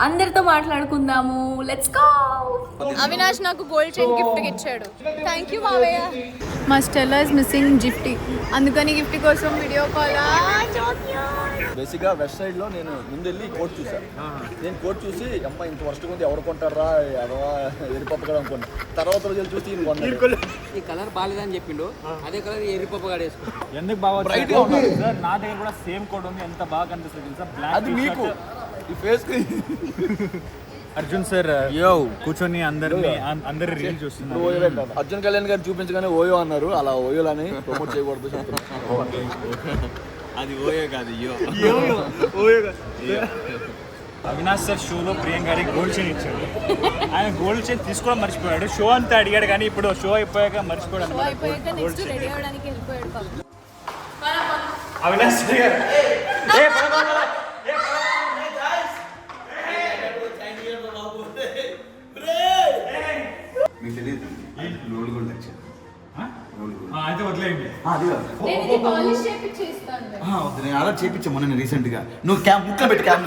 అందరితో మాట్లాడుకుందాము. Let's go. Avinash నాకు గోల్డ్ చైన్ గిఫ్ట్ ఇచ్చాడు. థ్యాంక్ యూ మావయ్య. మా స్టెల్లా ఇస్ మిస్సింగ్ గిఫ్ట్, అందుకని గిఫ్ట్ కోసం వీడియో కాల్. బేసిక్గా వెస్ట్ సైడ్లో నేను ముందు వెళ్ళి కోట్ చూసాను. నేను కోట్ చూసి అమ్మ ఇంత వర్స్ట్ ఉంది, ఎవరు కొంటారా అదవా ఎరిపప్పగా అనుకున్నా. తర్వాత రోజులు చూసి ఈ కలర్ బాగాలేదని చెప్పిండు, అదే కలర్ ఎరిపప్పగాడు వేసుకున్నాడు. ఎందుకు బాగా బ్రైట్గా ఉన్నారు సార్? నా దగ్గర కూడా సేమ్ కోడ్ ఉంది, ఎంత బాగా కనిపిస్తుంది సార్. బ్లాక్ అది మీకు ఈ ఫేస్ అర్జున్ సార్ కూర్చొని అందరు రీల్ చూస్తున్నారు. అర్జున్ కళ్యాణ్ గారు చూపించగానే ఓయో అన్నారు, అలా ఓయోలని ప్రమోట్ చేయకూడదు చెప్తున్నారు. అది ఓయో కాదు, అవినాష్ సార్ షోలో ప్రియాంక గారికి గోల్డ్ చైన్ ఇచ్చాడు. ఆయన గోల్డ్ చైన్ తీసుకోవడం మర్చిపోయాడు. షో అంతా అడిగాడు కానీ ఇప్పుడు షో అయిపోయాక మర్చిపోయాడు. అవినాష్ గారు అయితే వదిలేయండి. నేను ఇది పాలిష్ చేపిచ్చి ఇస్తాను. నేను ఆర్డర్ చేయించాము నేను రీసెంట్గా. నువ్వు ముక్క పెట్టి క్యామ్